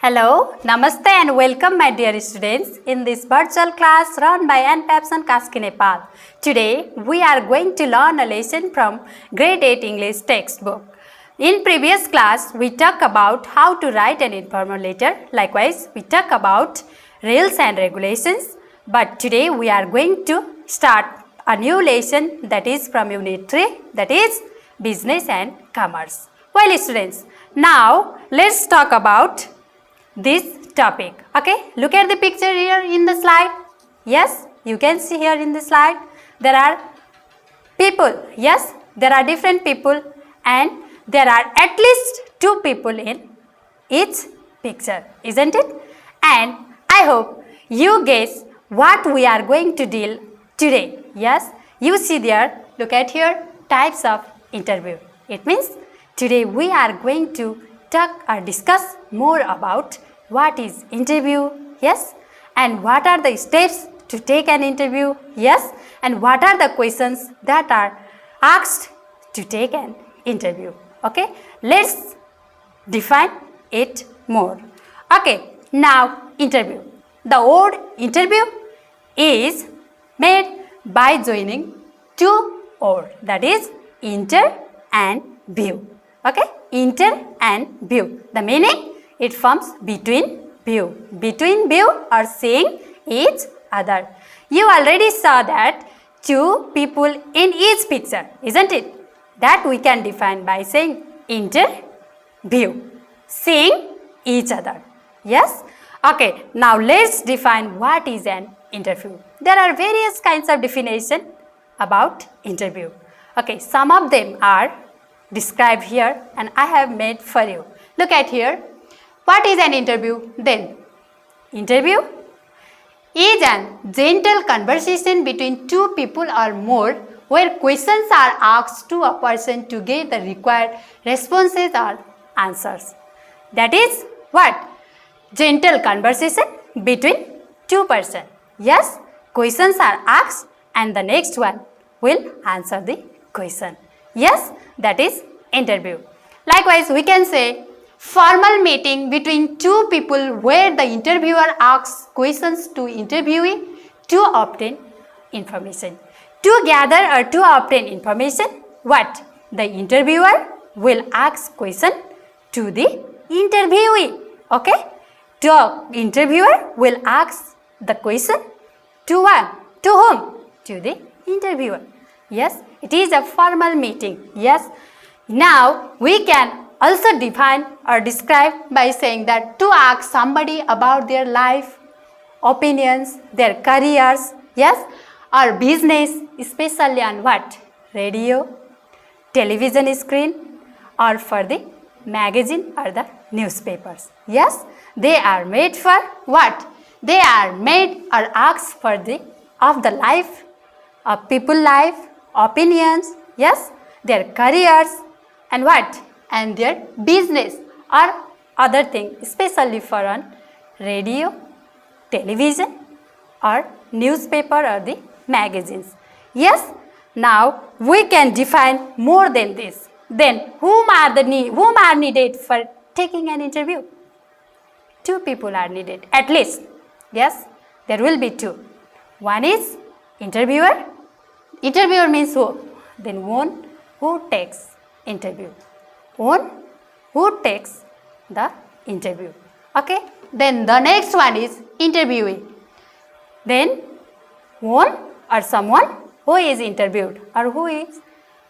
Hello, Namaste and welcome my dear students in this virtual class run by NPABSAN Kaski, Nepal. Today we are going to learn a lesson from grade 8 English textbook. In previous class we talked about how to write an informal letter. Likewise we talked about rules and regulations. But today we are going to start a new lesson that is from unit 3, that is business and commerce. Well students, now let's talk about this topic. Okay, look at the picture here in the slide. Yes, you can see here in the slide there are people. Yes, there are different people and there are at least 2 people in each picture, isn't it? And I hope you guess what we are going to deal today. Yes, you see there, look at here, types of interview. It means today we are going to talk or discuss more about what is interview, yes, and what are the steps to take an interview, yes, and what are the questions that are asked to take an interview. Okay, let's define it more. Okay, now interview. The word interview is made by joining 2 words, that is inter and view. Okay, inter and view. The meaning, it forms between view or seeing each other. You already saw that 2 people in each picture, isn't it? That we can define by saying interview, seeing each other. Yes? Okay, now let's define what is an interview. There are various kinds of definition about interview. Okay, some of them are described here and I have made for you. Look at here. What is an interview then? Interview is a gentle conversation between 2 people or more where questions are asked to a person to get the required responses or answers. That is what? Gentle conversation between 2 persons. Yes, questions are asked and the next one will answer the question. Yes, that is interview. Likewise, we can say formal meeting between 2 people where the interviewer asks questions to interviewee to obtain information. To gather or to obtain information, what? The interviewer will ask question to the interviewee. Okay? The interviewer will ask the question to what? To whom? To the interviewer. Yes, it is a formal meeting. Yes. Now, we can also define or describe by saying that to ask somebody about their life, opinions, their careers, yes, or business, especially on what? Radio, television screen, or for the magazine or the newspapers. Yes, they are made for what? They are made or asked for the of the life of people life, opinions, yes, their careers and what? And their business or other thing, especially for on radio, television or newspaper or the magazines. Yes, now we can define more than this. Then whom are needed for taking an interview? 2 people are needed at least. Yes, there will be 2. One is interviewer. Interviewer means who? Then one who takes interview. One who takes the interview. Okay. Then the next one is interviewee. Then one or someone who is interviewed or who is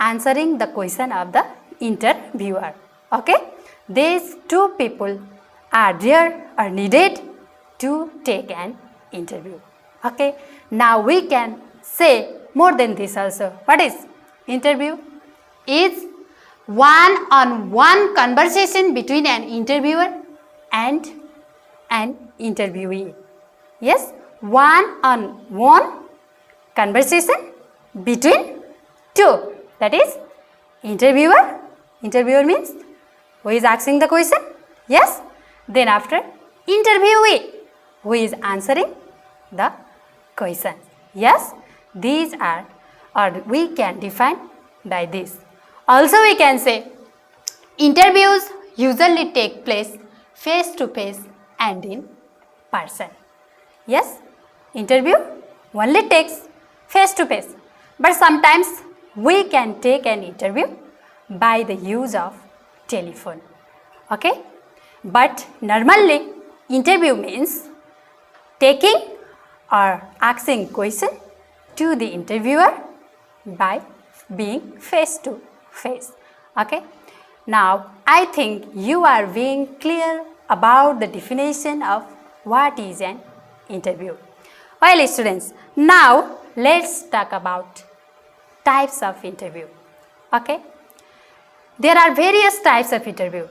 answering the question of the interviewer. Okay. These 2 people are there or needed to take an interview. Okay. Now we can say more than this also. What is interview? Is one-on-one conversation between an interviewer and an interviewee. Yes, one-on-one conversation between 2. That is interviewer. Interviewer means who is asking the question. Yes, then after interviewee who is answering the question. Yes, these are or we can define by this. Also we can say interviews usually take place face to face and in person. Yes, interview only takes face to face, but sometimes we can take an interview by the use of telephone. Okay, but normally interview means taking or asking question to the interviewer by being face to face. Okay, now I think you are being clear about the definition of what is an interview. Well, students, now let's talk about types of interview. Okay, there are various types of interview.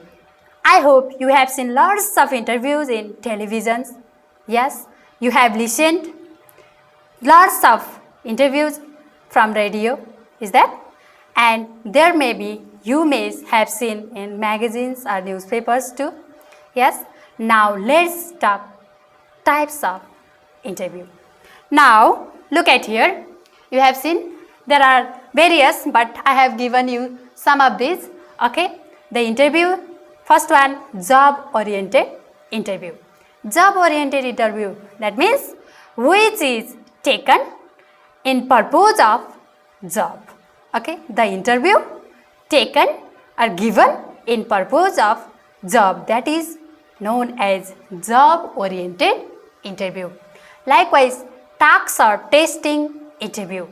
I hope you have seen lots of interviews in televisions. Yes, you have listened lots of interviews from radio, is that? And there may be, you may have seen in magazines or newspapers too. Yes, now let's talk types of interview. Now look at here, you have seen there are various, but I have given you some of these. Okay, the interview, first one, job oriented interview. Job oriented interview, that means which is taken in purpose of job. Okay, the interview taken or given in purpose of job, that is known as job oriented interview. Likewise, task or testing interview,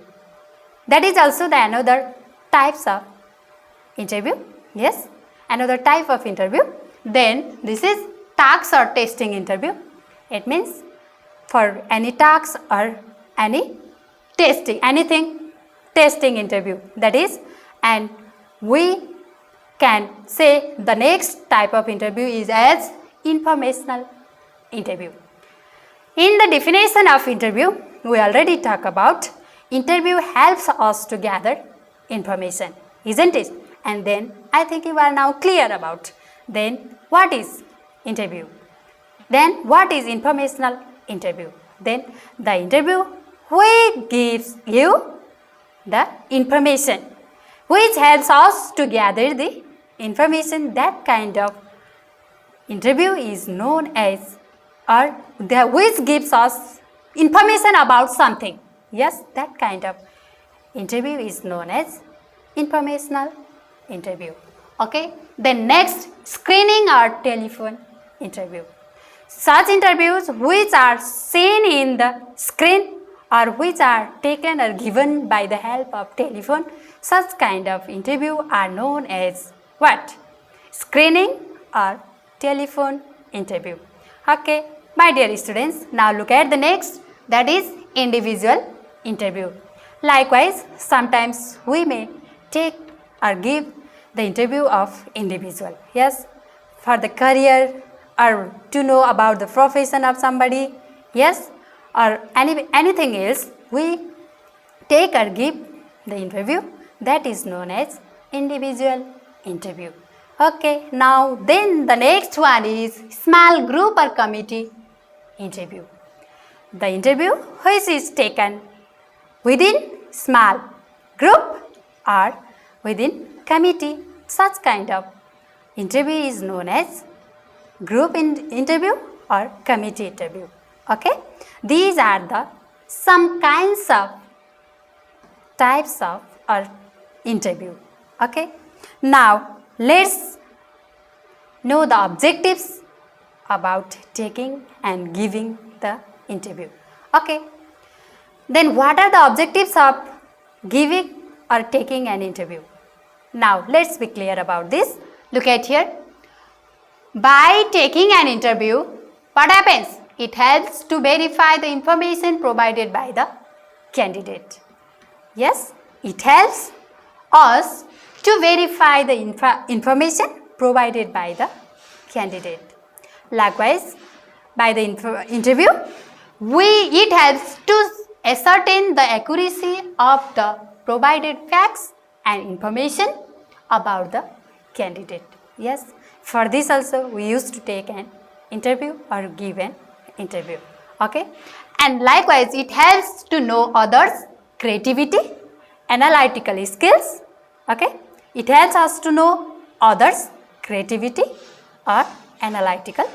that is also the another types of interview. Yes, another type of interview. Then this is task or testing interview. It means for any task or any testing, anything testing interview, that is, and we can say the next type of interview is as informational interview. In the definition of interview, we already talked about interview helps us to gather information, isn't it? And then I think you are now clear about then what is interview, then what is informational interview. Then the interview which gives you the information, which helps us to gather the information, that kind of interview is known as, or the which gives us information about something. Yes, that kind of interview is known as informational interview. Okay, then next, screening or telephone interview. Such interviews which are seen in the screen or which are taken or given by the help of telephone, such kind of interview are known as what? Screening or telephone interview. Okay, my dear students, now look at the next, that is individual interview. Likewise, sometimes we may take or give the interview of individual. Yes, for the career or to know about the profession of somebody. Yes, or anything else, we take or give the interview, that is known as individual interview. Okay, now then the next one is small group or committee interview. The interview which is taken within small group or within committee, such kind of interview is known as group interview or committee interview. Okay, these are the some kinds of types of or interview. Okay, now let's know the objectives about taking and giving the interview. Okay, then what are the objectives of giving or taking an interview? Now let's be clear about this. Look at here. By taking an interview, what happens? It helps to verify the information provided by the candidate. Yes, it helps us to verify the information provided by the candidate. Likewise, by the interview, it helps to ascertain the accuracy of the provided facts and information about the candidate. Yes, for this also we used to take an interview or give an interview. Okay, and likewise it helps to know others' creativity, analytical skills. Okay, it helps us to know others' creativity or analytical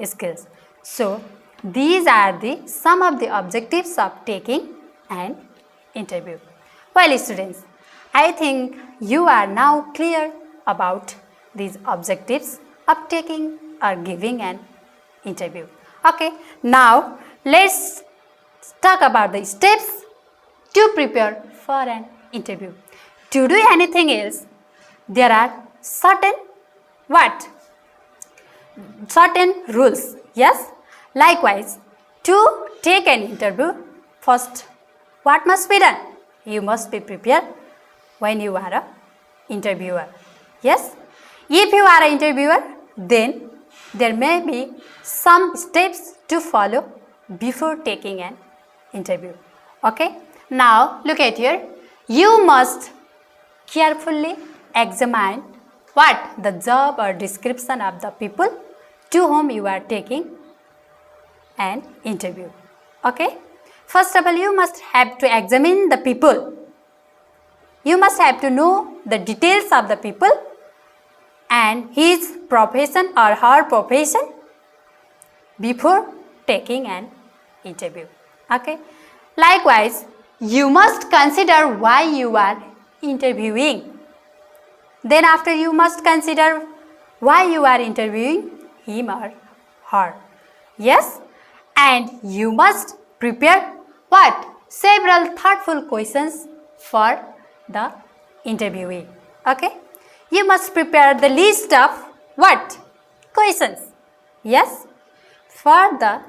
skills. So, these are the some of the objectives of taking an interview. Well, students, I think you are now clear about these objectives of taking or giving an interview. Okay, now let's talk about the steps to prepare for an interview. To do anything else, there are certain what? Certain rules. Yes. Likewise, to take an interview, first what must be done? You must be prepared when you are a interviewer. Yes. If you are an interviewer, then there may be some steps to follow before taking an interview. Okay. Now look at here. You must carefully examine what the job or description of the people to whom you are taking an interview. Okay. First of all, you must have to examine the people. You must have to know the details of the people and his profession or her profession before taking an interview. Okay. Likewise, you must consider why you are interviewing. Then after, you must consider why you are interviewing him or her. Yes. And you must prepare what? Several thoughtful questions for the interviewee. Okay. You must prepare the list of what? Questions. Yes. For the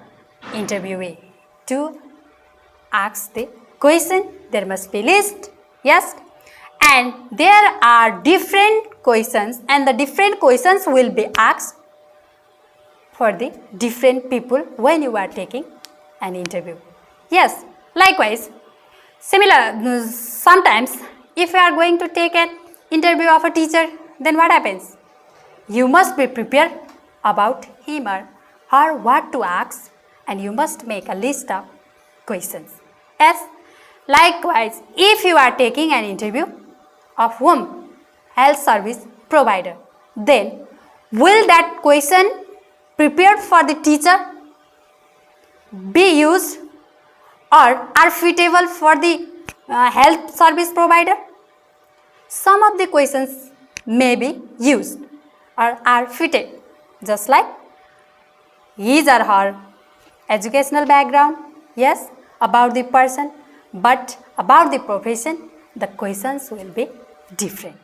interviewee to ask the question, there must be list. Yes. And there are different questions, and the different questions will be asked for the different people when you are taking an interview. Yes. Likewise, similar, sometimes if you are going to take an interview of a teacher, then what happens? You must be prepared about him or her what to ask, and you must make a list of questions. Yes. Likewise, if you are taking an interview of whom? Health service provider, then will that question prepared for the teacher be used or are suitable for the health service provider? Some of the questions may be used or are fitted, just like his or her educational background, yes, about the person, but about the profession, the questions will be different.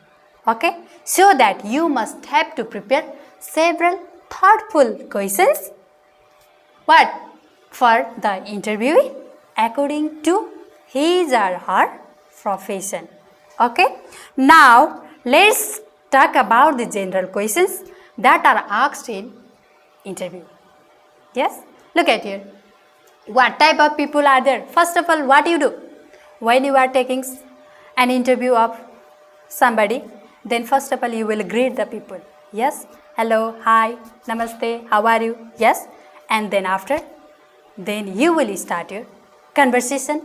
Okay, so that you must have to prepare several thoughtful questions. What? For the interviewee according to his or her profession. Okay. Now let's talk about the general questions that are asked in interview. Yes. Look at here. What type of people are there? First of all, what you do when you are taking an interview of somebody? Then first of all, you will greet the people. Yes. Hello, hi, namaste, how are you? Yes. And then after, then you will start your conversation,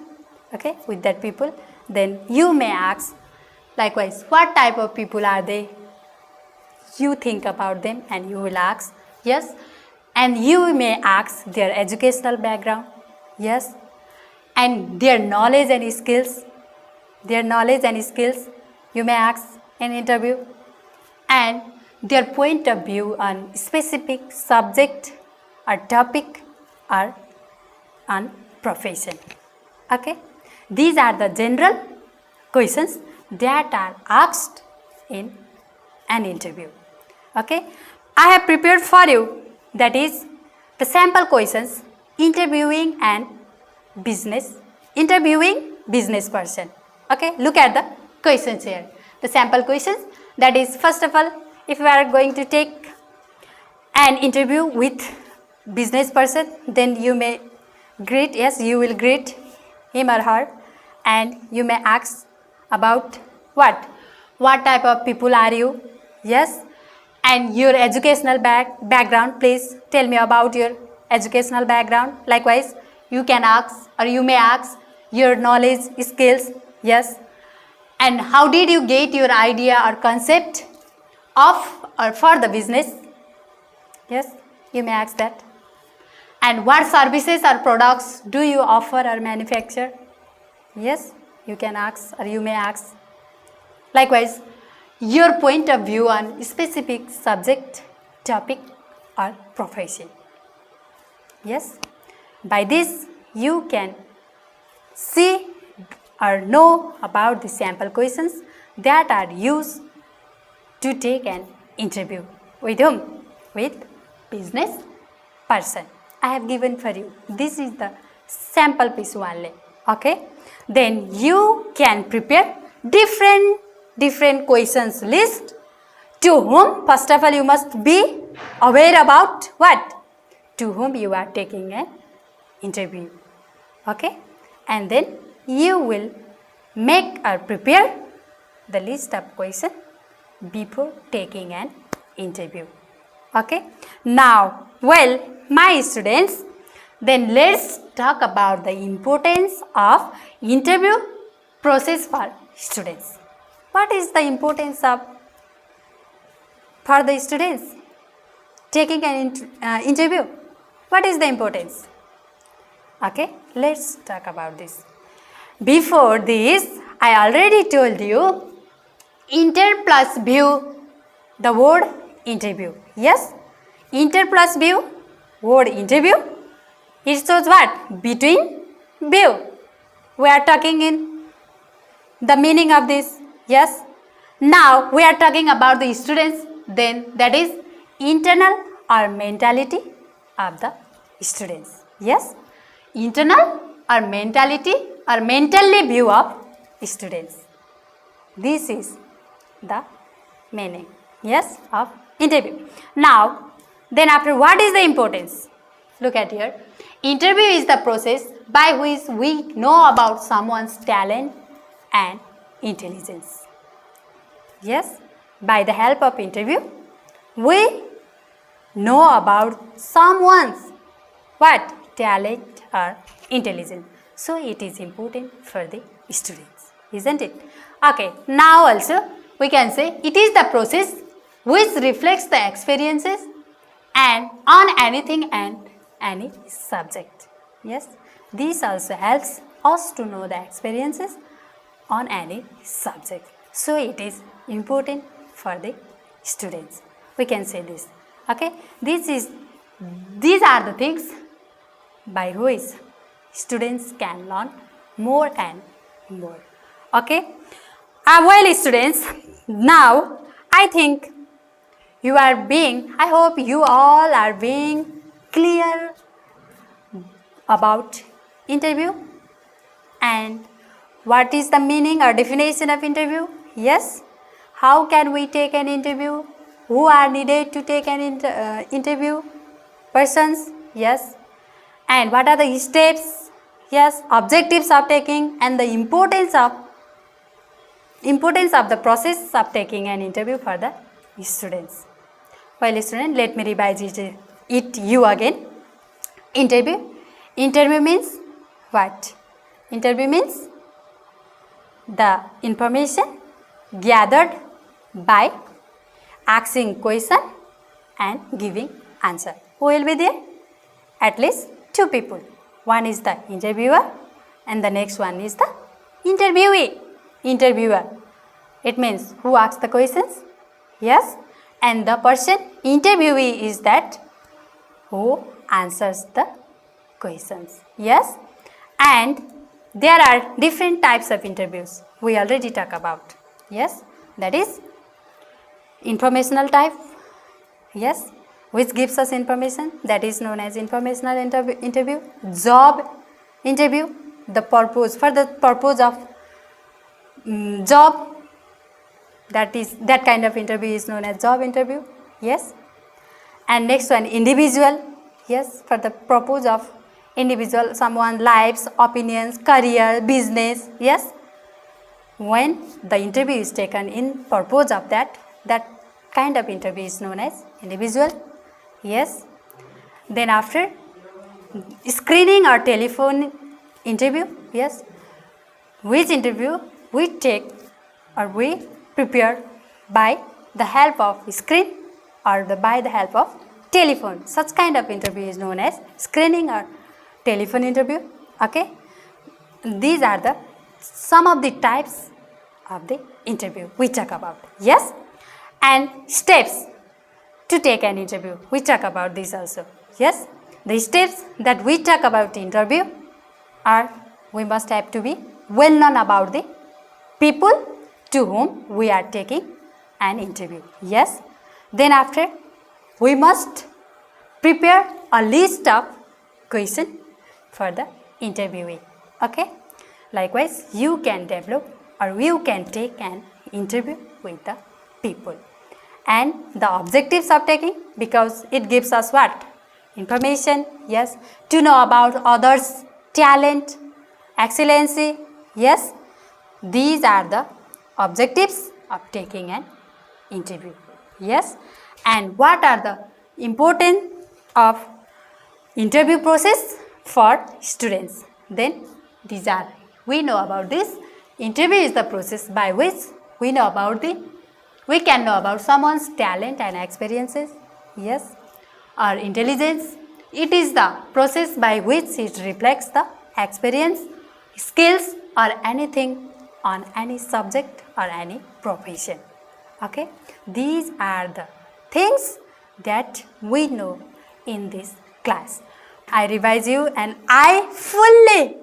okay, with that people. Then you may ask, likewise, what type of people are they? You think about them and you will ask, yes. And you may ask their educational background, yes. And their knowledge and skills, you may ask in interview. And their point of view on specific subject or topic or on profession. Okay. These are the general questions that are asked in an interview. Okay. I have prepared for you, that is the sample questions interviewing business person. Okay. Look at the questions here. The sample questions, that is, first of all, if you are going to take an interview with business person, then you may greet, yes, you will greet him or her, and you may ask about what type of people are you, yes, and your educational background, please tell me about your educational background. Likewise, you can ask or you may ask your knowledge, skills, yes, and how did you get your idea or concept of or for the business, yes, you may ask that. And what services or products do you offer or manufacture? Yes, you can ask or you may ask. Likewise, your point of view on specific subject, topic or profession. Yes, by this you can see or know about the sample questions that are used to take an interview. With whom? With business person. I have given for you. This is the sample piece only. Okay. Then you can prepare different questions list. To whom? First of all, you must be aware about what? To whom you are taking an interview. Okay. And then you will make or prepare the list of questions before taking an interview. Okay. Now, well, my students, then let's talk about the importance of interview process for students. What is the importance of for the students taking an interview? What is the importance? Okay, let's talk about this. Before this, I already told you inter plus view, the word interview. Yes, inter plus view, word interview. It shows what? Between view. We are talking in the meaning of this. Yes. Now we are talking about the students. Then that is internal or mentality of the students. Yes. Internal or mentality or mentally view of students. This is the meaning. Yes, of interview. Now, then after, what is the importance? Look at here. Interview is the process by which we know about someone's talent and intelligence. Yes, by the help of interview, we know about someone's what? Talent or intelligence. So it is important for the students, isn't it? Okay, now also we can say it is the process which reflects the experiences and on anything and any subject. Yes, this also helps us to know the experiences on any subject. So it is important for the students. We can say this. Okay, these are the things by which students can learn more and more. Okay. Well, students, now I think I hope you all are being clear about interview and what is the meaning or definition of interview. Yes, how can we take an interview, who are needed to take an interview persons. Yes, and what are the steps. Yes, objectives of taking and the importance of the process of taking an interview for the students. Well, students, let me revise it you again. Interview means what? Interview means the information gathered by asking question and giving answer. Who will be there? At least two people. One is the interviewer and the next one is the interviewee. Interviewer, it means who asks the questions. Yes, and the person interviewee is that who answers the questions. Yes, and there are different types of interviews we already talked about. Yes, that is informational type. Yes, which gives us information, that is known as informational interview. Job interview, the purpose of job, that kind of interview is known as job interview. Yes, and next one, individual. Yes, for the purpose of individual, someone lives, opinions, career, business. Yes, when the interview is taken in purpose of that kind of interview is known as individual. Yes, then after, screening or telephone interview. Yes, which interview we take or we prepare by the help of screen or by the help of telephone. Such kind of interview is known as screening or telephone interview. Okay, these are the some of the types of the interview we talk about. Yes, and steps to take an interview, we talk about this also. Yes, the steps that we talk about interview are, we must have to be well known about the people to whom we are taking an interview. Yes, then after we must prepare a list of questions for the interviewee. Okay, likewise you can develop or you can take an interview with the people. And the objectives of taking, because it gives us what? Information, yes, to know about others' talent, excellency, yes. These are the objectives of taking an interview, yes. And what are the importance of interview process for students? Then these are, we know about this. Interview is the process by which we can know about someone's talent and experiences, yes, or intelligence. It is the process by which it reflects the experience, skills, or anything on any subject or any profession. Okay, these are the things that we know in this class. I revise you, and I fully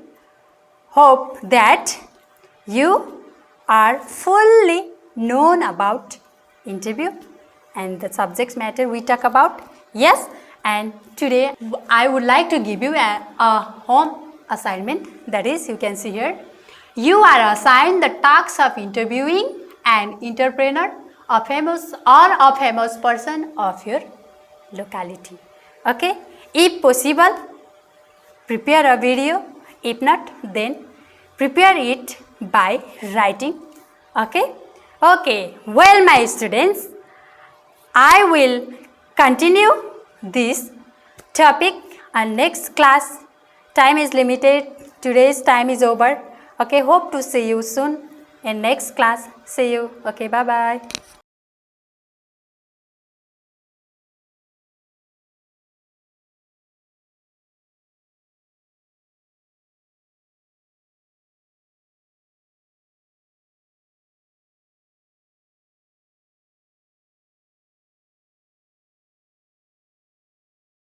hope that you are fully known about interview and the subject matter we talk about. Yes, and today I would like to give you a home assignment. That is, you can see here, you are assigned the task of interviewing an entrepreneur, a famous person of your locality. Okay, if possible, prepare a video. If not, then prepare it by writing. Okay. Okay, well, my students, I will continue this topic and next class. Time is limited. Today's time is over. Okay, hope to see you soon in next class. See you. Okay, bye-bye.